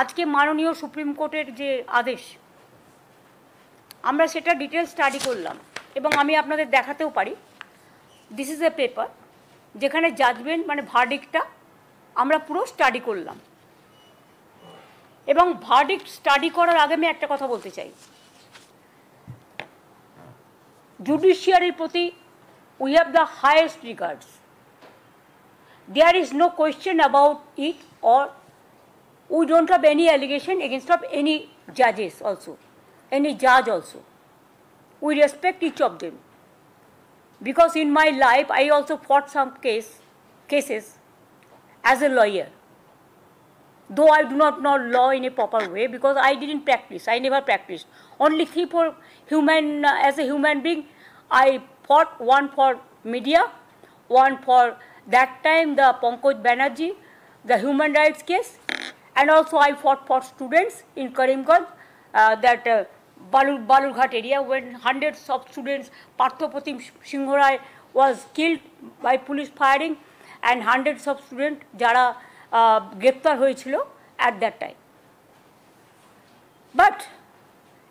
आज के माननीय सुप्रीम कोर्टेर जे आदेश আমরা সেটা ডিটেল স্টাডি করলাম এবং আমি আপনাদের দেখাতেও পারি। দিস ইজ এ পেপার যেখানে জাজমেন্ট মানে ভার্ডিক্টটা আমরা পুরো স্টাডি করলাম এবং ভার্ডিক্ট স্টাডি করার আগে আমি একটা কথা বলতে চাই, জুডিশিয়ারির প্রতি we have the highest regards. There is no question about it or we don't have any allegation against of any জাজেস also, any judge also. We respect each of them because in my life I also fought some cases as a lawyer, though I do not know law in a proper way because I didn't practice. I never practiced. Only three for human as a human being I fought, one for media, one for that time the Pankaj Banerjee, the human rights case, and also I fought for students in Karimganj, that Balurghat area when hundreds of students, Parthopratim Singh Rai was killed by police firing and hundreds of students jara greptar hoyechilo at that time. But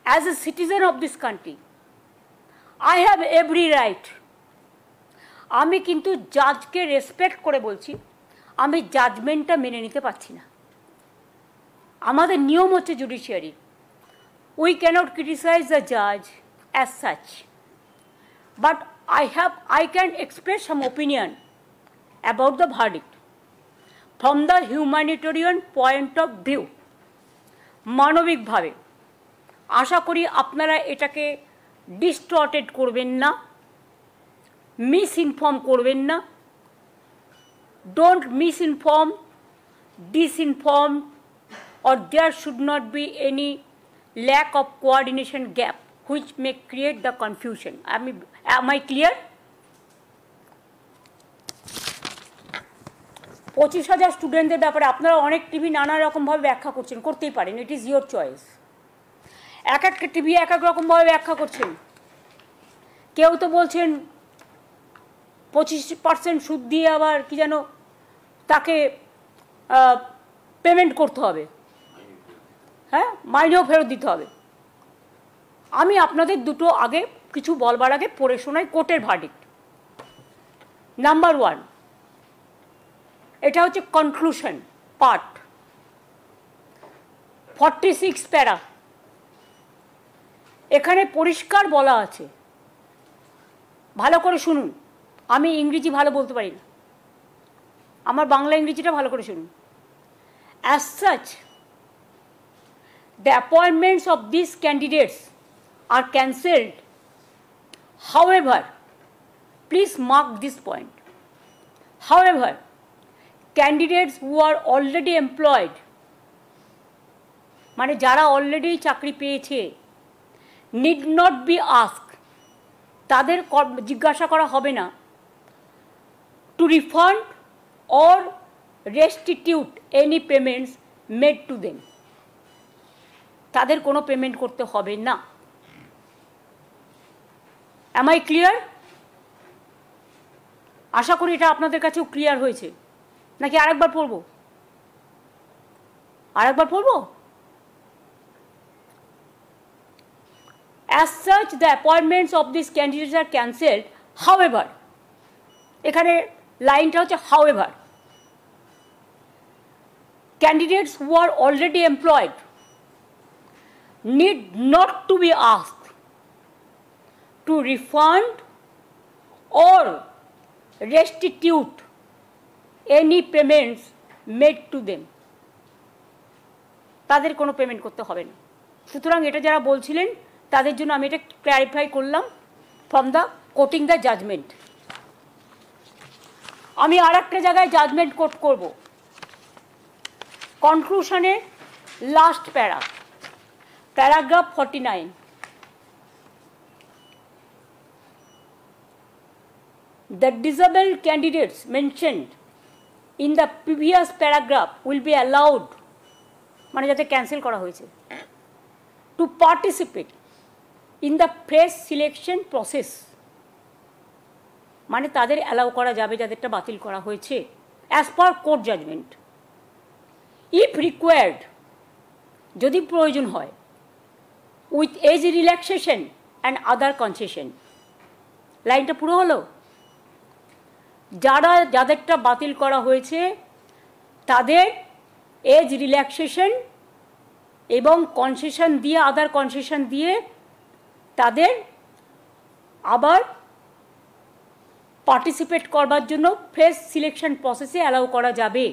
as a citizen of this country I have every right, আমি কিন্তু জাজকে respect করে বলছি, আমি জাজমেন্টটা মেনে নিতে পারছি না। আমাদের নিয়ম হচ্ছে judiciary, we cannot criticize the judge as such, but I can express some opinion about the verdict from the humanitarian point of view, মানবিক ভাবে। আশা করি আপনারা এটাকে ডিস্টর্টেড করবেন না, মিসইনফর্ম করবেন না। Don't misinform, disinform, or there should not be any lack of coordination gap which may create the confusion. Am I clear? 25,000 স্টুডেন্টদের ব্যাপারে আপনারা অনেক টিভি নানা রকমভাবে ব্যাখ্যা করছেন, করতেই পারেন, ইট ইজ ইয়োর চয়েস। এক একটা টিভি এক এক রকমভাবে ব্যাখ্যা করছেন। কেউ তো বলছেন 25% সুদ দিয়ে আবার কি যেন তাকে পেমেন্ট করতে হবে, হ্যাঁ, মাইনেও ফেরত দিতে হবে। আমি আপনাদের দুটো আগে কিছু বলবার আগে পড়ে শোনাই কোর্টের ভার্ডিক্ট। নাম্বার 1, এটা হচ্ছে কনক্লুশন পার্ট, 46 প্যারা। এখানে পরিষ্কার বলা আছে, ভালো করে শুনুন, আমি ইংরেজি ভালো বলতে পারি না, আমার বাংলা ইংরেজিটা ভালো করে শুনুন। As such the appointments of these candidates are cancelled. However, please mark this point. However, candidates who are already employed, মানে যারা অলরেডি চাকরি পেয়েছে, need not be asked, তাদের জিজ্ঞাসা করা হবে না to refund or restitute any payments made to them. তাদের কোনো পেমেন্ট করতে হবে না। Am I clear? আশা করি এটা আপনাদের কাছেও ক্লিয়ার হয়েছে, নাকি আরেকবার পড়ব? As such, the appointments of these candidates are cancelled. However, এখানে লাইনটা হচ্ছে however, candidates who are already employed need not to be asked to refund or restitute any payments made to them. তাদের কোনো payment করতে হবে না। সুতরাং এটা যারা বলছিলেন তাদের জন্য আমি এটা ক্ল্যারিফাই করলাম from the quoting the judgement. আমি আর একটা জায়গায় জাজমেন্ট কোট করব, কনক্লুশনের last para, paragraph 49. The disabled candidates mentioned in the previous paragraph will be allowed, মানে যাতে ক্যান্সেল করা হয়েছে, to participate in the fresh selection process, মানে তাদের অ্যালাউ করা যাবে যাদেরটা বাতিল করা হয়েছে as per court judgment. If required, যদি প্রয়োজন হয় with age relaxation and other concession. লাইনটা পুরো হলো। যাদেরটা বাতিল করা হয়েছে তাদের এজ রিল্যাক্সেশন এবং কনসেশন দিয়ে, আদার কনসেশন দিয়ে তাদের আবার পার্টিসিপেট করবার জন্য ফ্রেশ সিলেকশন প্রসেসে অ্যালাউ করা যাবে।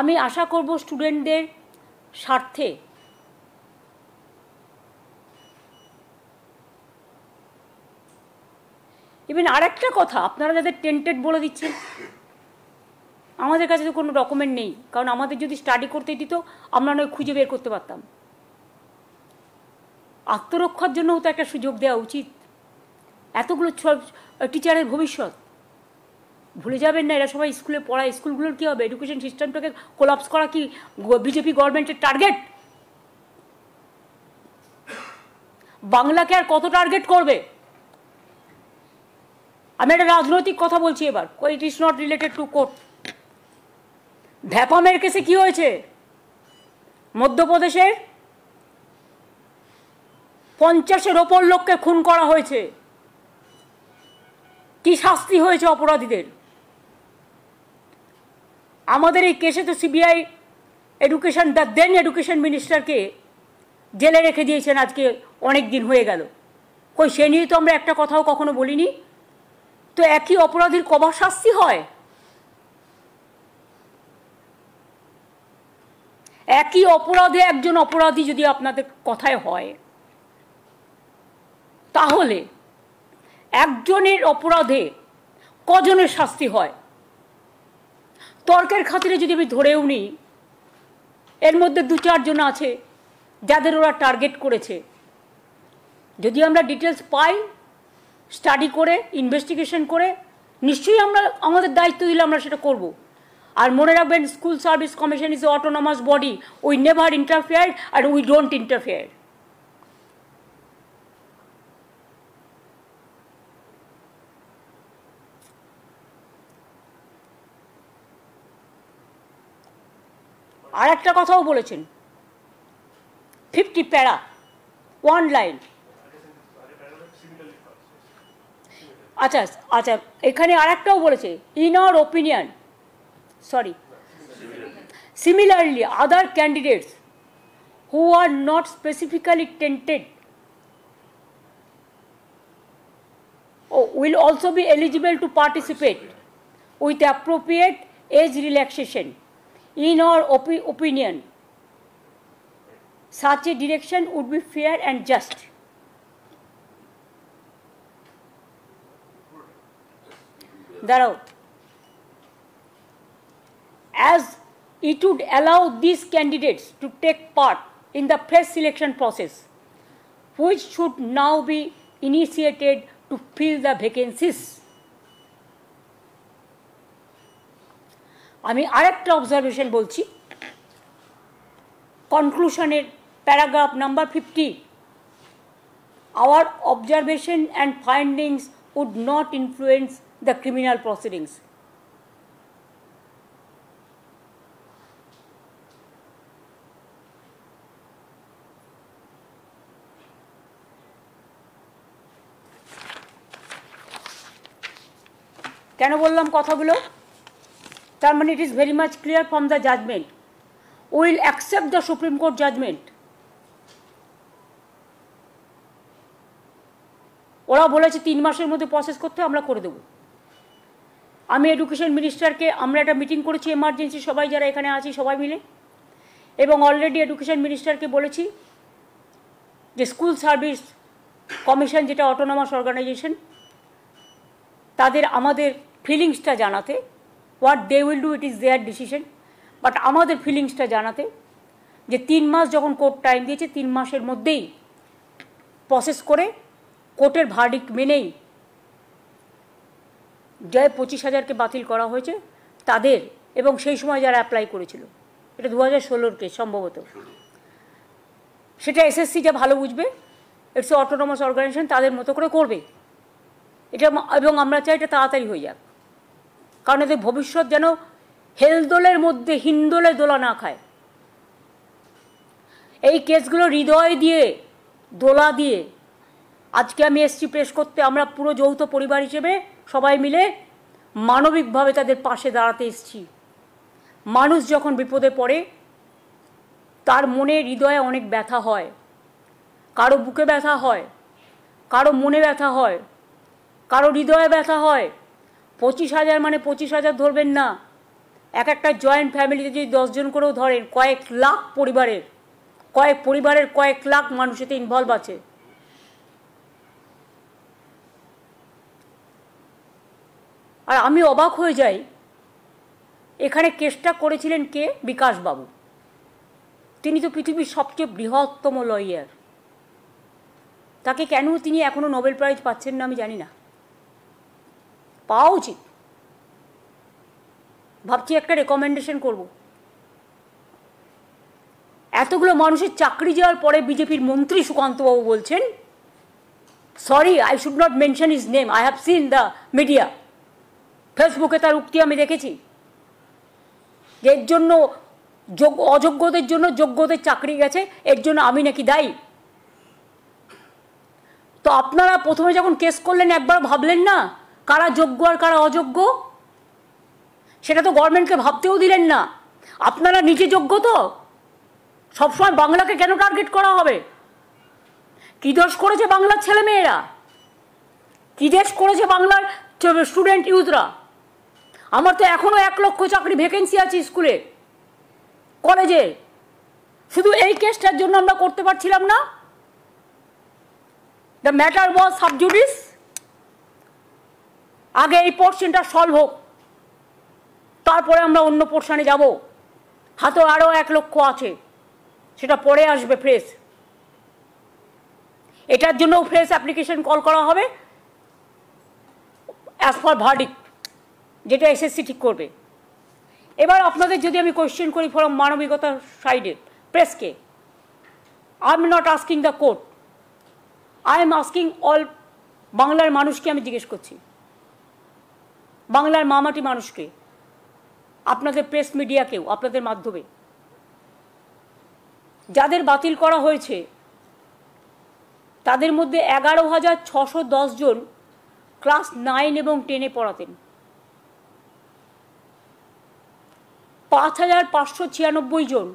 আমি আশা করব স্টুডেন্টদের স্বার্থে ইভেন আরেকটা কথা, আপনারা যাদের টেন্টেড বলে দিচ্ছেন, আমাদের কাছে তো কোনো ডকুমেন্ট নেই, কারণ আমাদের যদি স্টাডি করতে দিত আমরা নয় খুঁজে বের করতে পারতাম। আত্মরক্ষার জন্যও তো একটা সুযোগ দেওয়া উচিত। এতগুলো টিচারের ভবিষ্যৎ ভুলে যাবেন না, এরা সবাই স্কুলে পড়ায়। স্কুলগুলোর কী হবে? এডুকেশন সিস্টেমটাকে কোলাপস করা কি বিজেপি গভর্নমেন্টের টার্গেট? বাংলাকে আর কত টার্গেট করবে? আমি একটা রাজনৈতিক কথা বলছি এবার, it is not related to court. ভ্যাপামের কেসে কি হয়েছে? মধ্যপ্রদেশের 50-এর ওপর লোককে খুন করা হয়েছে। কি শাস্তি হয়েছে অপরাধীদের? আমাদের এই কেসে তো CBI education, the then education মিনিস্টারকে জেলে রেখে দিয়েছেন আজকে অনেক দিন হয়ে গেল। কই সে নিয়ে তো আমরা একটা কথাও কখনো বলিনি। তো একই অপরাধীর কবার শাস্তি হয়? একই অপরাধে একজন অপরাধী যদি আপনাদের কথায় হয়, তাহলে একজনের অপরাধে কজনের শাস্তি হয়? তর্কের খাতিরে যদি আমি ধরেও নিই এর মধ্যে 2-4 জন আছে যাদের ওরা টার্গেট করেছে, যদি আমরা ডিটেলস পাই, স্টাডি করে, ইনভেস্টিগেশন করে, নিশ্চয়ই আমরা আমাদের দায়িত্ব দিলে আমরা সেটা করব। আর মনে রাখবেন, school service commission is a autonomous body. We never interfere and we don't interfere. আর একটা কথাও বলেছেন, 50 প্যারা, 1 লাইন। আচ্ছা আচ্ছা, এখানে আর একটাও বলেছে, in our opinion, sorry, similarly other candidates who are not specifically tainted will also be eligible to participate with appropriate age relaxation. In our opinion, such a direction would be fair and just. Darao, as it would allow these candidates to take part in the fresh selection process, which should now be initiated to fill the vacancies. আমি আরেকটা observation বলছি, কনক্লুশনের paragraph number 50, our observation and findings would not influence the criminal proceedings. কেন বললাম কথাগুলো? তার মানে it is very much clear from the judgement, will accept the Supreme Court judgement. ওরা বলেছে 3 মাসের মধ্যে প্রসেস করতে, আমরা করে দেবো। আমি এডুকেশন মিনিস্টারকে, আমরা একটা মিটিং করেছি এমার্জেন্সি, সবাই যারা এখানে আছি সবাই মিলে, এবং অলরেডি এডুকেশন মিনিস্টারকে বলেছি যে স্কুল সার্ভিস কমিশন, যেটা অটোনমাস অর্গানাইজেশন, তাদের আমাদের ফিলিংসটা জানাতে, what they will do it is their decision, but আমাদের ফিলিংসটা জানাতে যে 3 মাস যখন কোর্ট টাইম দিয়েছে, 3 মাসের মধ্যেই প্রসেস করে কোর্টের ভার্ডিক্ট মেনেই যে 25,000কে বাতিল করা হয়েছে তাদের, এবং সেই সময় যারা অ্যাপ্লাই করেছিল, এটা 2016-র কেস সম্ভবত, সেটা এসএসসি যা ভালো বুঝবে, ইটস অটোনমাস অর্গানাইজেশন, তাদের মতো করে করবে এটা, এবং আমরা চাই এটা তাড়াতাড়ি হয়ে যাক, কারণ এদের ভবিষ্যৎ যেন হেলদোলের মধ্যে হিন্দোলে দোলা না খায়। এই কেসগুলো হৃদয় দিয়ে দোলা দিয়ে আজকে আমি এসছি প্রেস করতে। আমরা পুরো যৌথ পরিবার হিসেবে সবাই মিলে মানবিকভাবে তাদের পাশে দাঁড়াতে এসছি। মানুষ যখন বিপদে পড়ে তার মনে হৃদয়ে অনেক ব্যথা হয়, কারো বুকে ব্যথা হয়, কারো মনে ব্যথা হয়, কারো হৃদয়ে ব্যথা হয়। 25,000 মানে 25,000 ধরবেন না, এক একটা জয়েন্ট ফ্যামিলিতে যদি 10 জন করেও ধরেন, কয়েক লাখ পরিবারের কয়েক লাখ মানুষ এতে ইনভলভ আছে। আর আমি অবাক হয়ে যাই, এখানে কেসটা করেছিলেন কে? বিকাশবাবু। তিনি তো পৃথিবীর সবচেয়ে বৃহত্তম লয়ার। তাকে কেন তিনি এখনো নোবেল প্রাইজ পাচ্ছেন না আমি জানি না। পাওয়া উচিত। ভাবছি একটা রেকমেন্ডেশন করব। এতগুলো মানুষের চাকরি যাওয়ার পরে বিজেপির মন্ত্রী সুকান্তবাবু বলছেন, sorry I should not mention his name, I have seen the media, ফেসবুকে তার উক্তি আমি দেখেছি, এর জন্য অযোগ্যদের জন্য যোগ্যদের চাকরি গেছে, এর জন্য আমি নাকি দায়ী। তো আপনারা প্রথমে যখন কেস করলেন একবার ভাবলেন না কারা যোগ্য আর কারা অযোগ্য? সেটা তো গভর্নমেন্টকে ভাবতেও দিলেন না। আপনারা নিজে যোগ্য তো? সবসময় বাংলাকে কেন টার্গেট করা হবে? কি দোষ করেছে বাংলার ছেলেমেয়েরা? কি দেশ করেছে বাংলার স্টুডেন্ট ইউথরা? আমার তো এখনো 1 লক্ষ চাকরি ভ্যাকেন্সি আছে স্কুলে, কলেজে। শুধু এই কেসটার জন্য আমরা করতে পারছিলাম না। The matter was sub judice. আগে এই পোর্শনটা সলভ হোক, তারপরে আমরা অন্য পোর্শনে যাব। হাতে আরও 1 লক্ষ আছে, সেটা পরে আসবে ফ্রেশ। এটার জন্যও ফ্রেশ অ্যাপ্লিকেশন কল করা হবে অ্যাজ পার ভার্ডিক্ট, যেটা এসএসসি ঠিক করবে। এবার আপনাদের যদি আমি কোয়েশ্চেন করি ফ্রম মানবিকতার সাইডে প্রেসকে, I am not asking the court, I am asking all বাংলার মানুষকে আমি জিজ্ঞেস করছি, বাংলার মামাটি মানুষকে, আপনাদের প্রেস মিডিয়াকেও, আপনাদের মাধ্যমে যাদের বাতিল করা হয়েছে তাদের মধ্যে 11,610 জন ক্লাস 9 এবং 10-এ পড়াতেন, 5,596 জন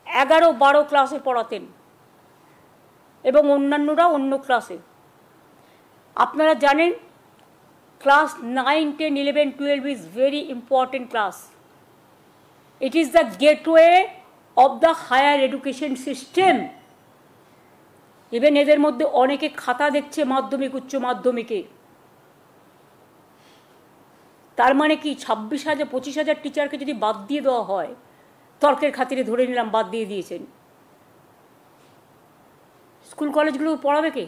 11-12 ক্লাসে পড়াতেন এবং অন্যান্যরা অন্য ক্লাসে। আপনারা জানেন class 9, 10, 11, 12 is very important class. It is the gateway of the higher education system. Even এদের মধ্যে অনেকে খাতা দেখছে মাধ্যমিক উচ্চ মাধ্যমিকে। তার মানে কি 26,000 25,000 টিচারকে যদি বাদ দিয়ে দেওয়া হয়, তর্কের খাতিরে ধরে নিলাম বাদ দিয়ে দিয়েছেন, স্কুল কলেজগুলো পড়াবে কে?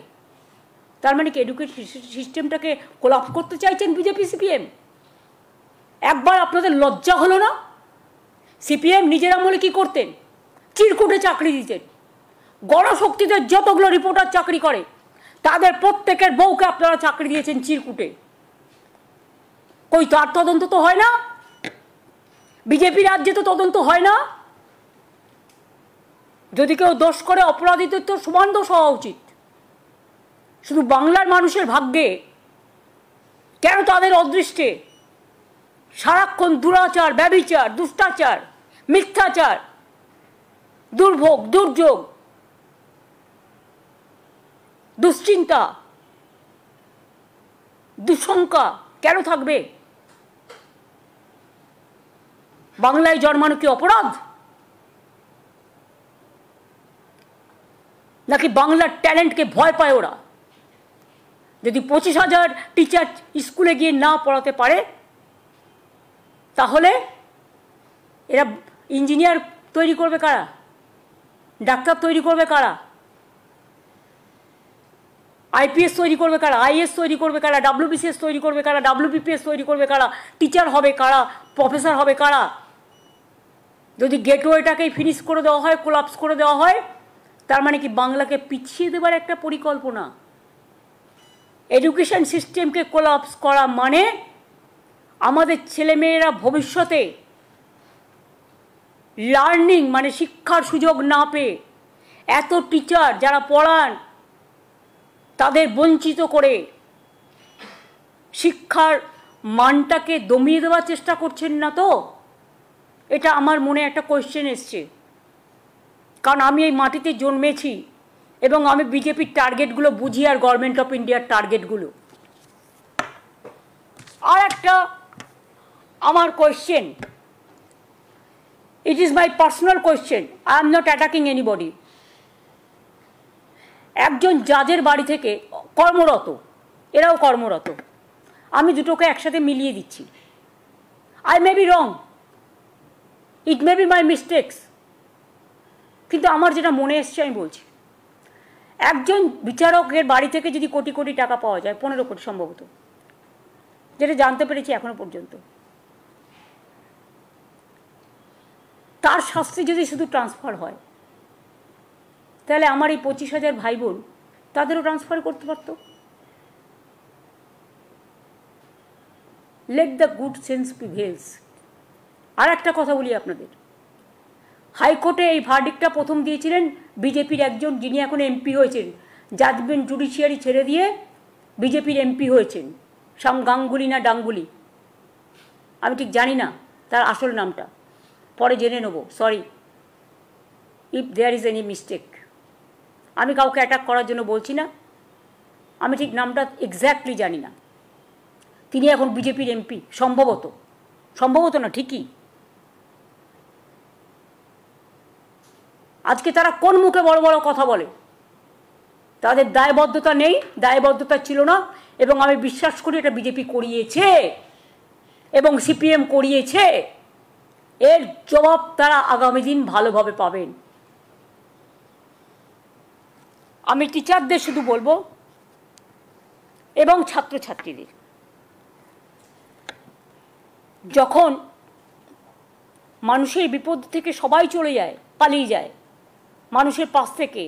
তার মানে কি এডুকেশন সিস্টেমটাকে কোলাপস করতে চাইছেন বিজেপি সিপিএম? একবার আপনাদের লজ্জা হলো না? সিপিএম নিজের আমলে কি করতেন? চিরকুটে চাকরি দিতেন। গণশক্তিদের যতগুলো রিপোর্টার চাকরি করে তাদের প্রত্যেকের বউকে আপনারা চাকরি দিয়েছেন চিরকুটে। কই তার তদন্ত তো হয় না? বিজেপি রাজ্যে তো তদন্ত হয় না। যদি কেউ দোষ করে অপরাধীদের তো সমান দোষ হওয়া উচিত। শুধু বাংলার মানুষের ভাগ্যে কেন তাদের অদৃষ্টে সারাক্ষণ দুরাচার, ব্যভিচার, দুষ্টাচার, মিথ্যাচার, দুর্ভোগ, দুর্যোগ, দুশ্চিন্তা, দুঃশঙ্কা কেন থাকবে? বাংলায় জন্মানো কি অপরাধ? নাকি বাংলার ট্যালেন্টকে ভয় পায় ওরা? যদি 25,000 টিচার স্কুলে গিয়ে না পড়াতে পারে তাহলে এরা ইঞ্জিনিয়ার তৈরি করবে কারা? ডাক্তার তৈরি করবে কারা? আইপিএস তৈরি করবে কারা? আইএস তৈরি করবে কারা? ডাব্লিউবিসিএস তৈরি করবে কারা? ডাব্লিউবিপিএস তৈরি করবে কারা? টিচার হবে কারা? প্রফেসর হবে কারা? যদি গেটওয়েটাকেই ফিনিশ করে দেওয়া হয়, কোলাপস করে দেওয়া হয়, তার মানে কি বাংলাকে পিছিয়ে দেবার একটা পরিকল্পনা? এডুকেশন সিস্টেমকে কোলাপস করা মানে আমাদের ছেলেমেয়েরা ভবিষ্যতে লার্নিং মানে শিক্ষার সুযোগ না পেয়ে এত টিচার যারা পড়ান তাদের বঞ্চিত করে শিক্ষার মানটাকে দমিয়ে দেওয়ার চেষ্টা করছেন না তো? এটা আমার মনে একটা কোয়েশ্চেন এসছে, কারণ আমি এই মাটিতে জন্মেছি এবং আমি বিজেপির টার্গেটগুলো বুঝি আর গভর্নমেন্ট অফ ইন্ডিয়ার টার্গেটগুলো। আর একটা আমার question, it is my personal question, I am not attacking anybody. একজন জাজের বাড়ি থেকে কর্মরত, এরাও কর্মরত, আমি দুটোকে একসাথে মিলিয়ে দিচ্ছি। I may be wrong, it may be my mistakes, কিন্তু আমার যেটা মনে এসছে আমি বলছি। একজন বিচারকের বাড়ি থেকে যদি কোটি কোটি টাকা পাওয়া যায়, 15 কোটি সম্ভবত, যেটা জানতে পেরেছি এখনো পর্যন্ত, তার শাস্তি যদি শুধু ট্রান্সফার হয়, তাহলে আমার এই 25,000 ভাই বোন তাদেরও ট্রান্সফার করতে পারত। Let the good sense prevails. আর একটা কথা বলি আপনাদের, হাইকোর্টে এই ভার্ডিক্টটা প্রথম দিয়েছিলেন বিজেপির একজন, যিনি এখন এমপি হয়েছেন, জাজমেন্ট জুডিশিয়ারি ছেড়ে দিয়ে বিজেপির এমপি হয়েছেন, শ্যাম গাঙ্গুলি না ডাঙ্গুলি, আমি ঠিক জানি না তার আসল নামটা, পরে জেনে নেব। Sorry if there is any mistake. আমি কাউকে অ্যাটাক করার জন্য বলছি না, আমি ঠিক নামটা এক্স্যাক্টলি জানি না। তিনি এখন বিজেপির এমপি, সম্ভবত, সম্ভবত না ঠিকই। আজকে তারা কোন মুখে বড় বড় কথা বলে? তাদের দায়বদ্ধতা নেই, দায়বদ্ধতা ছিল না, এবং আমি বিশ্বাস করি এটা বিজেপি করিয়েছে এবং সিপিএম করিয়েছে। এর জবাব তারা আগামী দিন ভালোভাবে পাবেন। আমি টিচারদের শুধু বলবো এবং ছাত্রছাত্রীদের, যখন মানুষের বিপদ থেকে সবাই চলে যায়, পালিয়ে যায় মানুষের পাশ থেকে,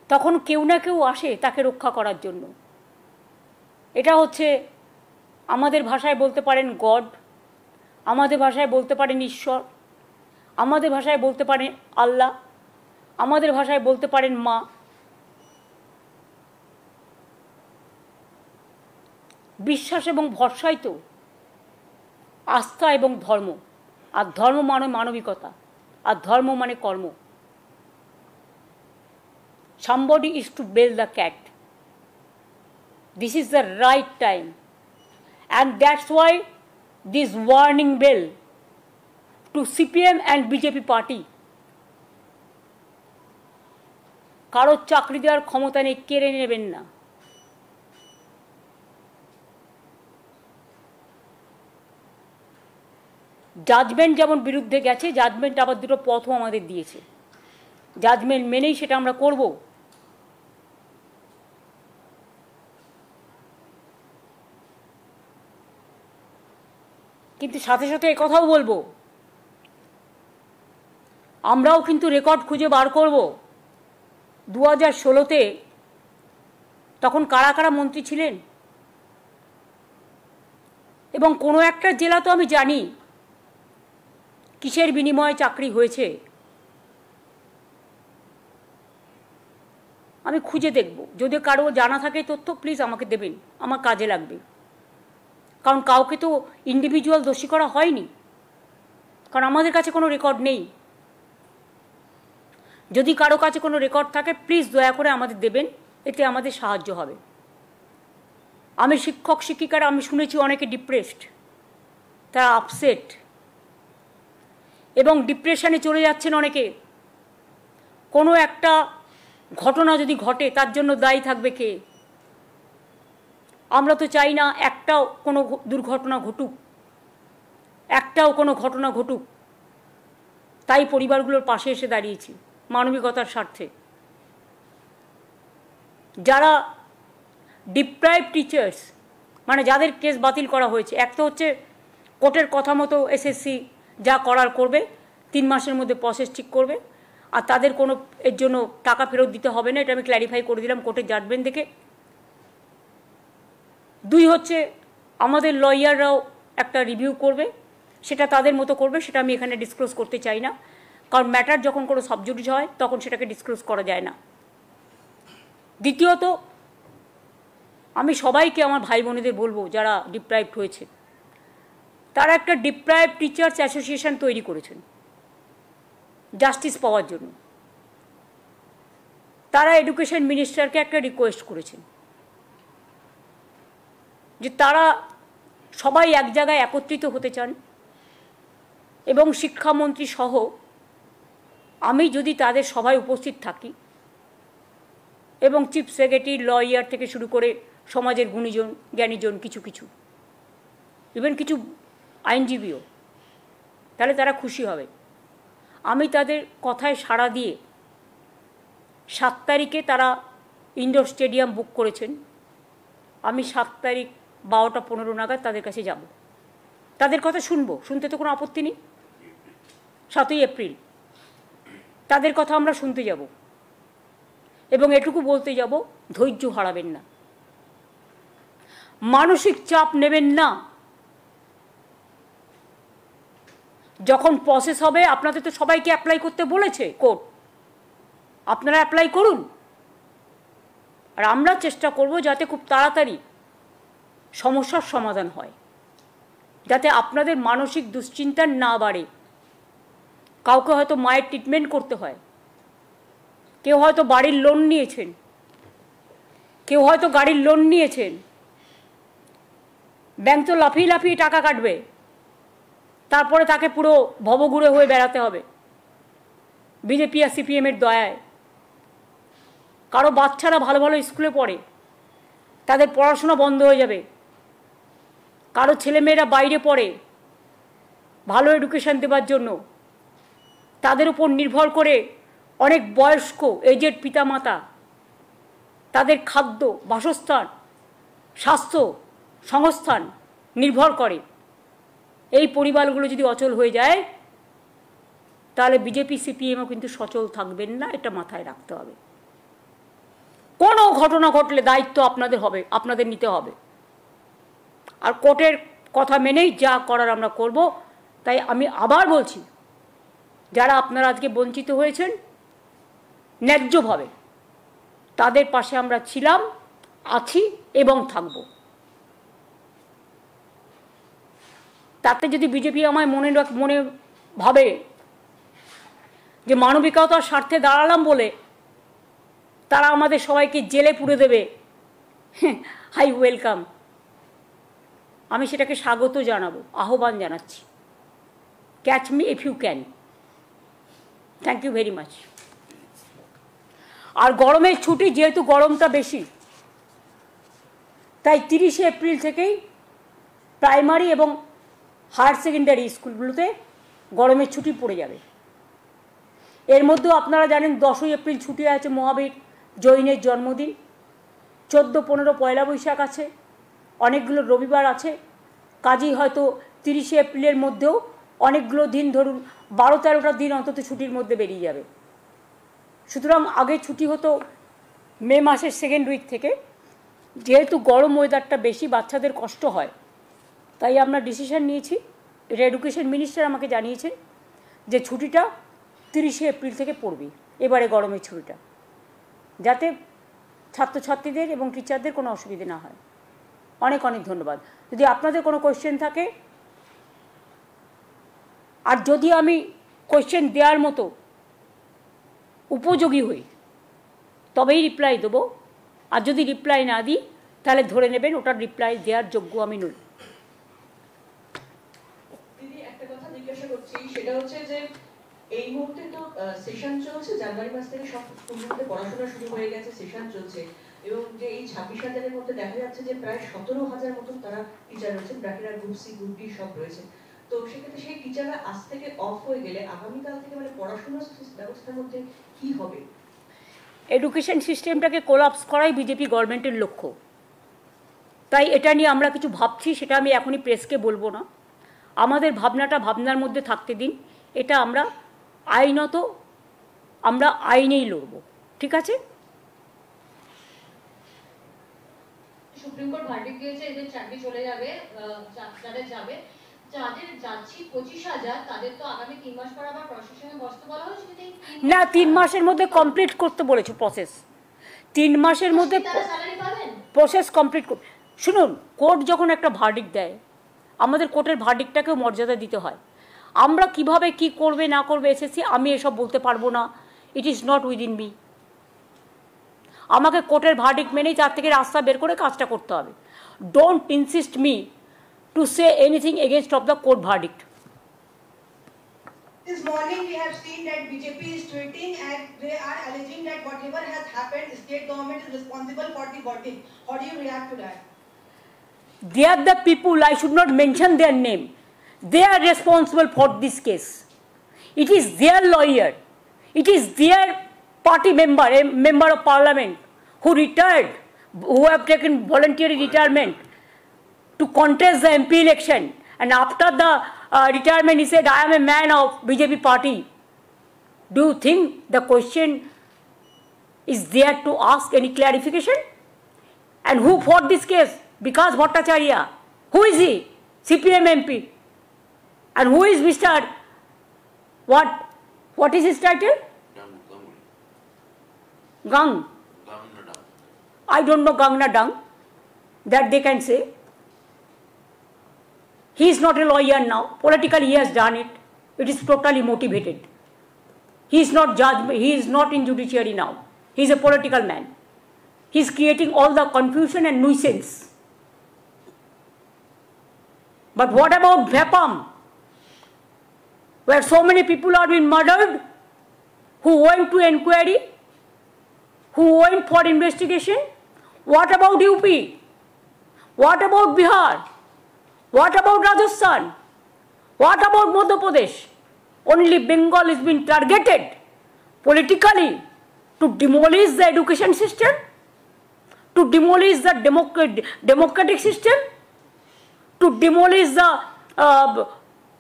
তখন কেউ না কেউ আসে তাকে রক্ষা করার জন্য। এটা হচ্ছে আমাদের ভাষায় বলতে পারেন গড, আমাদের ভাষায় বলতে পারেন ঈশ্বর, আমাদের ভাষায় বলতে পারেন আল্লাহ, আমাদের ভাষায় বলতে পারেন মা। বিশ্বাস এবং ভরসাই তো আস্থা এবং ধর্ম, আর ধর্ম মানে মানবিকতা, আর ধর্ম মানে কর্ম। Somebody is to bail the cat. This is the right time, and that's why this warning bell to CPM and BJP party. কারোর চাকরি দেওয়ার ক্ষমতা নেই, কেড়ে নেবেন না। জাজমেন্ট যেমন বিরুদ্ধে গেছে, জাজমেন্ট আবার দুটো পথও আমাদের দিয়েছে, জাজমেন্ট মেনেই সেটা আমরা করব। কিন্তু সাথে সাথে কথাও বলবো, আমরাও কিন্তু রেকর্ড খুঁজে বার করব 2016-তে তখন কারা কারা মন্ত্রী ছিলেন, এবং কোনো একটা জেলা তো আমি জানি কিসের বিনিময়ে চাকরি হয়েছে। আমি খুঁজে দেখব, যদি কারো জানা থাকে তথ্য প্লিজ আমাকে দেবেন, আমার কাজে লাগবে। কারণ কাউকে তো ইন্ডিভিজুয়াল দোষী করা হয়নি, কারণ আমাদের কাছে কোনো রেকর্ড নেই। যদি কারো কাছে কোনো রেকর্ড থাকে প্লিজ দয়া করে আমাদের দেবেন, এতে আমাদের সাহায্য হবে। আমি শিক্ষক শিক্ষিকারা, আমি শুনেছি অনেকে ডিপ্রেসড, তারা আপসেট এবং ডিপ্রেশনে চলে যাচ্ছেন অনেকে। কোনো একটা ঘটনা যদি ঘটে তার জন্য দায়ী থাকবে কে? আমরা তো চাই না একটাও কোনো দুর্ঘটনা ঘটুক, একটাও কোনো ঘটনা ঘটুক। তাই পরিবারগুলোর পাশে এসে দাঁড়িয়েছি মানবিকতার স্বার্থে। যারা ডিপ্রাইভ টিচার্স, মানে যাদের কেস বাতিল করা হয়েছে, এক তো হচ্ছে কোর্টের কথা মতো এসএসসি যা করার করবে, 3 মাসের মধ্যে প্রসেস ঠিক করবে, আর তাদের কোনো এর জন্য টাকা ফেরত দিতে হবে না, এটা আমি ক্ল্যারিফাই করে দিলাম কোর্টের জাজমেন্ট দেখে। 2 হচ্ছে আমাদের লয়াররাও একটা রিভিউ করবে, সেটা তাদের মতো করবে, সেটা আমি এখানে ডিসক্লোজ করতে চাই না, কারণ ম্যাটার যখন কোনো সাবজুডিস হয় তখন সেটাকে ডিসক্লোজ করা যায় না। দ্বিতীয়ত, আমি সবাইকে আমার ভাই বোনেদের বলবো যারা ডিপ্রাইভড হয়েছে, তারা একটা ডিপ্রাইভড টিচার্স অ্যাসোসিয়েশন তৈরি করেছেন জাস্টিস পাওয়ার জন্য। তারা এডুকেশন মিনিস্টারকে একটা রিকোয়েস্ট করেছেন যে তারা সবাই এক জায়গায় একত্রিত হতে চান, এবং শিক্ষামন্ত্রী সহ আমি যদি তাদের সভায় উপস্থিত থাকি, এবং চিফ সেক্রেটারি, লয়ার থেকে শুরু করে সমাজের গুণীজন জ্ঞানীজন, কিছু ইভেন কিছু আইনজীবীও, তাহলে তারা খুশি হবে। আমি তাদের কথায় সাড়া দিয়ে 7 তারিখে তারা ইনডোর স্টেডিয়াম বুক করেছেন। আমি 7 তারিখ 12টা 15 নাগাদ তাদের কাছে যাব, তাদের কথা শুনবো, শুনতে তো কোনো আপত্তি নেই। 7ই এপ্রিল তাদের কথা আমরা শুনতে যাব, এবং এটুকু বলতে যাব, ধৈর্য হারাবেন না, মানসিক চাপ নেবেন না। যখন প্রসেস হবে, আপনাদের তো সবাইকে অ্যাপ্লাই করতে বলেছে কোর্ট, আপনারা অ্যাপ্লাই করুন, আর আমরা চেষ্টা করব যাতে খুব তাড়াতাড়ি সমস্যার সমাধান হয়, যাতে আপনাদের মানসিক দুশ্চিন্তা না বাড়ে। কাউকে হয়তো মায়ের ট্রিটমেন্ট করতে হয়, কেউ হয়তো বাড়ির লোন নিয়েছেন, কেউ হয়তো গাড়ির লোন নিয়েছেন, ব্যাংক তো লাফিয়ে লাফিয়ে টাকা কাটবে, তারপরে তাকে পুরো ভবঘুরে হয়ে বেড়াতে হবে বিজেপি আর সিপিএমের দয়ায়। কারো বাচ্চারা ভালো ভালো স্কুলে পড়ে, তাদের পড়াশোনা বন্ধ হয়ে যাবে। কারো ছেলেমেয়েরা বাইরে পড়ে, ভালো এডুকেশন দেওয়ার জন্য তাদের উপর নির্ভর করে অনেক বয়স্ক এজেড পিতামাতা, তাদের খাদ্য, বাসস্থান, স্বাস্থ্য, সংস্থান নির্ভর করে। এই পরিবারগুলো যদি অচল হয়ে যায়, তাহলে বিজেপি সিপিএমও কিন্তু সচল থাকবেন না, এটা মাথায় রাখতে হবে। কোনো ঘটনা ঘটলে দায়িত্ব আপনাদের হবে, আপনাদের নিতে হবে, আর কোর্টের কথা মেনেই যা করার আমরা করব। তাই আমি আবার বলছি, যারা আপনারা আজকে বঞ্চিত হয়েছেন ন্যায্যভাবে, তাদের পাশে আমরা ছিলাম, আছি এবং থাকব। তাতে যদি বিজেপি আমায় মনে ভাবে যে মানবিকতার স্বার্থে দাঁড়ালাম বলে তারা আমাদের সবাইকে জেলে পুরে দেবে, হাই ওয়েলকাম, আমি সেটাকে স্বাগত জানাবো, আহ্বান জানাচ্ছি। Catch me if you can. Thank you very much. আর গরমের ছুটি, যেহেতু গরমটা বেশি, তাই 30শে এপ্রিল থেকেই প্রাইমারি এবং হায়ার সেকেন্ডারি স্কুলগুলোতে গরমের ছুটি পড়ে যাবে। এর মধ্যেও আপনারা জানেন 10ই এপ্রিল ছুটি আছে, মহাবীর জৈনের জন্মদিন। 14-15 পয়লা বৈশাখ আছে, অনেকগুলো রবিবার আছে, কাজেই হয়তো 30শে এপ্রিলের মধ্যেও অনেকগুলো দিন, ধরুন 12-13টা দিন অন্তত ছুটির মধ্যে বেরিয়ে যাবে। সুতরাং আগে ছুটি হতো মে মাসের সেকেন্ড উইক থেকে, যেহেতু গরম ওয়েদারটা বেশি, বাচ্চাদের কষ্ট হয়, তাই আমরা ডিসিশন নিয়েছি, এটা এডুকেশন মিনিস্টার আমাকে জানিয়েছেন যে ছুটিটা 30শে এপ্রিল থেকে পড়বে এবারে গরমের ছুটিটা, যাতে ছাত্রছাত্রীদের এবং টিচারদের কোনো অসুবিধে না হয়। অনেক অনেক ধন্যবাদ। যদি আপনাদের কোনো কোয়েশ্চেন থাকে, আর যদি আমি কোয়েশ্চেন দেওয়ার মতো উপযোগী হই, তবেই রিপ্লাই দেবো, আর যদি রিপ্লাই না দিই তাহলে ধরে নেবেন ওটার রিপ্লাই দেওয়ার যোগ্য আমি নই। দিদি, একটা কথা জিজ্ঞাসা করছি, সেটা হচ্ছে যে এই মুহূর্তে তো সেশন চলছে, জানুয়ারি মাস থেকে সব স্কুলগুলোতে পড়াশোনা শুরু হয়ে গেছে, সেশন চলছে, এবং যে এই 26,000-এর মধ্যে দেখা যাচ্ছে যে প্রায় 17,000 মতন তারা টিচার রয়েছেন, ব্র্যাকেটরা গ্রুপ সি গ্রুপ ডি সব রয়েছে। তো সেক্ষেত্রে সেই টিচাররা আজ থেকে অফ হয়ে গেলে আগামীকাল থেকে মানে পড়াশোনার ব্যবস্থার মধ্যে কি হবে? এডুকেশন সিস্টেমটাকে কোলাপস করাই বিজেপি গভর্নমেন্টের লক্ষ্য। তাই এটা নিয়ে আমরা কিছু ভাবছি, সেটা আমি এখনই প্রেসকে বলবো না। আমাদের ভাবনার মধ্যে থাকতে দিন। এটা আমরা আইনত, আমরা আইনেই লড়ব, ঠিক আছে? সুপ্রিম কোর্ট ভার্ডিক্ট দিয়েছে এদের চাকরি চলে যাবে, যাদের যাবে, যাদের যাচ্ছি 25,000 তাদের তো আগামী 3 মাস পর আবার প্রশাসনে বসতে বলা হয়েছে, কিন্তু না 3 মাসের মধ্যে কমপ্লিট করতে বলেছে প্রসেস। 3 মাসের মধ্যে স্যালারি পাবেন, প্রসেস কমপ্লিট। শুনুন, কোর্ট যখন একটা ভার্ডিক্ট দেয়, আমাদের কোর্টের ভার্ডিক্টটাকেও মর্যাদা দিতে হয়। আমরা কিভাবে কি করবে না করবে এসএসসি, আমি এসব বলতে পারবো না। ইট ইজ নট উইদিন মি। আমাকে কোর্টের ভার্ডিক্ট মেনেই তার থেকে রাস্তা বের করে কাজটা করতে হবে। Don't insist me to say anything against of the court verdict. This morning we have seen that BJP is tweeting and they are alleging that whatever has happened, state government is responsible for the verdict. How do you react to that? They are the people, I should not mention their name. They are responsible for this case. It is their lawyer. It is their party member, a member of parliament who retired, who have taken voluntary retirement to contest the MP election. And after the retirement, he said, I am a man of BJP party. Do you think the question is there to ask any clarification? And who fought this case? Vikas Bhattacharya. Who is he? CPM MP. And who is Mr. What is his title? Gang. I don't know Gangna Dung. That they can say. He is not a lawyer now. Politically he has done it. It is totally motivated. He is not judge. He is not in judiciary now. He is a political man. He is creating all the confusion and nuisance. But what about Vapam, where so many people are being murdered, who went to inquiry, who went for investigation? What about UP? What about Bihar? What about Rajasthan? What about Madhya Pradesh? Only Bengal is being targeted politically to demolish the education system, to demolish the democratic system, to demolish the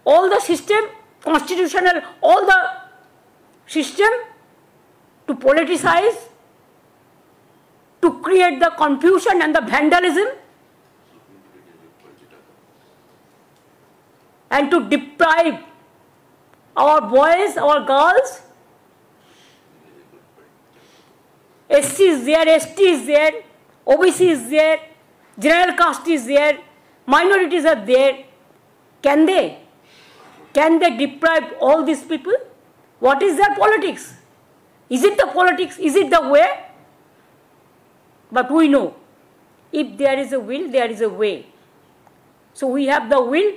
all the system, constitutional, all the system, to politicize, to create the confusion and the vandalism, and to deprive our boys, our girls. SC is there, ST is there, OBC is there, general caste is there, minorities are there. Can they deprive all these people? What is their politics? Is it the politics? Is it the way? But we know, if there is a will, there is a way. So we have the will.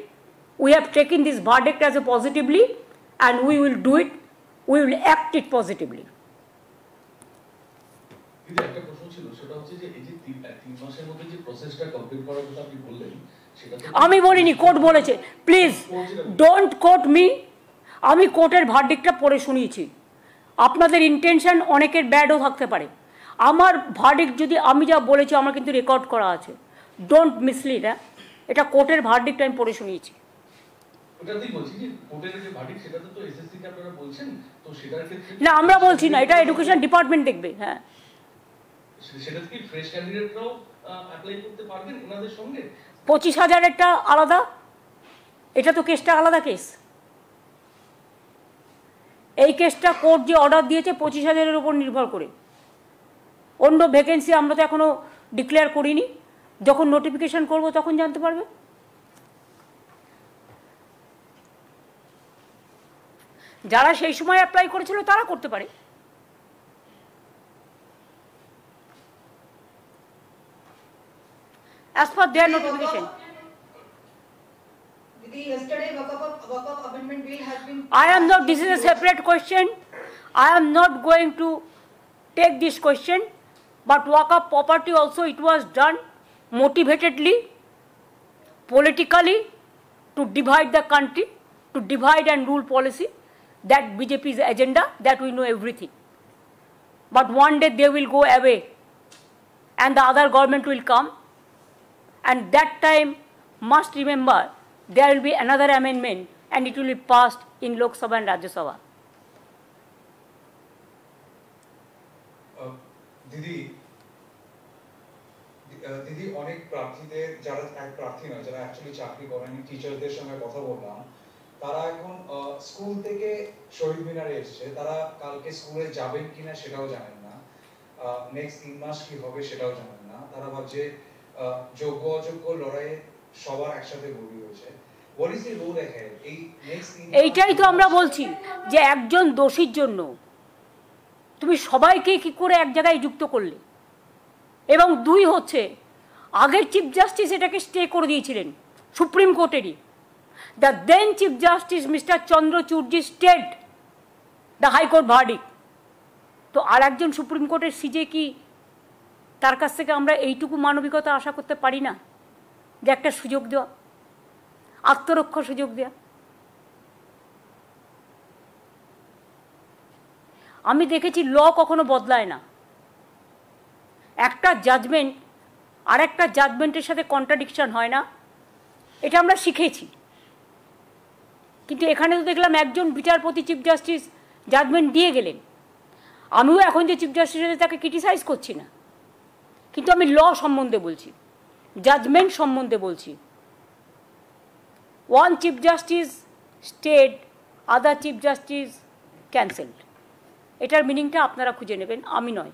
We have taken this verdict as a positively, and we will do it. We will act it positively. দিদি একটা প্রশ্ন ছিল, সেটা হচ্ছে যে এই যে 3 মাসের মধ্যে যে প্রসেসটা কমপ্লিট করার কথা আপনি বললেন, সেটা আমি বলিনি, কোর্ট বলেছে। Please don't quote me. আমি কোর্টের ভার্ডিক্টটা পড়ে শুনিয়েছি। আপনাদের ইন্টেনশন অনেকের ব্যাডও থাকতে পারে। আমার ভার্ডিক্ট যদি আমি যা বলেছি, আমার কিন্তু রেকর্ড করা আছে। Don't mislead. এটা কোর্টের ভার্ডিক্ট আমি পড়ে শুনিয়েছি। ওটাতেই বলছি যে কোর্টের যে ভার্ডিক্ট, সেটাতে তো এসএসসি কে আপনারা বলছেন, তো সেটার ক্ষেত্রে না, আমরা বলছি না, এটা এডুকেশন ডিপার্টমেন্ট দেখবে। হ্যাঁ, সেটা কি ফ্রেশ ক্যান্ডিডেটরাও অ্যাপ্লাই করতে পারবেন ওনাদের সঙ্গে? 25,000-এরটা আলাদা, এটা তো কেসটা আলাদা কেস। এই কেসটা কোর্ট যে অর্ডার দিয়েছে 25,000-এর উপর নির্ভর করে। অন্য ভ্যাকেন্সি আমরা তো এখনও ডিক্লেয়ার করিনি। যখন নোটিফিকেশন করব তখন জানতে পারবে। যারা সেই সময় অ্যাপ্লাই করেছিল তারা করতে পারে। As per their notification. Yesterday, Waqf Amendment Bill has been. I am not. This is a separate question. I am not going to take this question. But Waqf property also, it was done motivatedly, politically, to divide the country, to divide and rule policy. That BJP's agenda. That we know everything. But one day they will go away, and the other government will come. And that time, must remember, there will be another amendment and it will be passed in Lok Sabha and Rajya Sabha. Didi, দিদি অনেক প্রার্থীদের যারা প্রার্থী নয় যারা actually চাকরি করেন টিচারদের সঙ্গে কথা বললাম তারা এখন স্কুল থেকে শহীদ মিনারে এসছে তারা কালকে স্কুলে যাবেন কিনা সেটাও জানেন না নেক্সট 3 মাস কি হবে সেটাও জানেন না তারা ভাবছে যোগ্য অযোগ্য লড়াইয়ে সবার একসাথে গড়ি হয়েছে what is the role ahead এই নেক্সট এইটাই তো আমরা বলছি যে একজন দোষীর জন্য তুমি সবাইকে কি করে এক জায়গায় যুক্ত করলে এবং দুই হচ্ছে আগের চিফ জাস্টিস এটাকে স্টে করে দিয়েছিলেন সুপ্রিম কোর্টেরই the then chief justice mister চন্দ্রচূড়জি স্টেড দ্য হাইকোর্ট ভার্ডিক্ট তো আর একজন সুপ্রিম কোর্টের সিজে কি তার কাছ থেকে আমরা এইটুকু মানবিকতা আশা করতে পারি না যে একটা সুযোগ দেওয়া আত্মরক্ষার সুযোগ দেওয়া আমি দেখেছি ল কখনো বদলায় না একটা জাজমেন্ট আর একটা জাজমেন্টের সাথে কন্ট্রাডিকশন হয় না এটা আমরা শিখেছি কিন্তু এখানে তো দেখলাম একজন বিচারপতি চিফ জাস্টিস জাজমেন্ট দিয়ে গেলেন আমিও এখন যে চিফ জাস্টিস আছে তাকে ক্রিটিসাইজ করছি না কিন্তু আমি ল সম্বন্ধে বলছি জাজমেন্ট সম্বন্ধে বলছি ওয়ান চিফ জাস্টিস স্টেড আদার চিফ জাস্টিস ক্যান্সেলড এটার মিনিংটা আপনারা খুঁজে নেবেন আমি নয়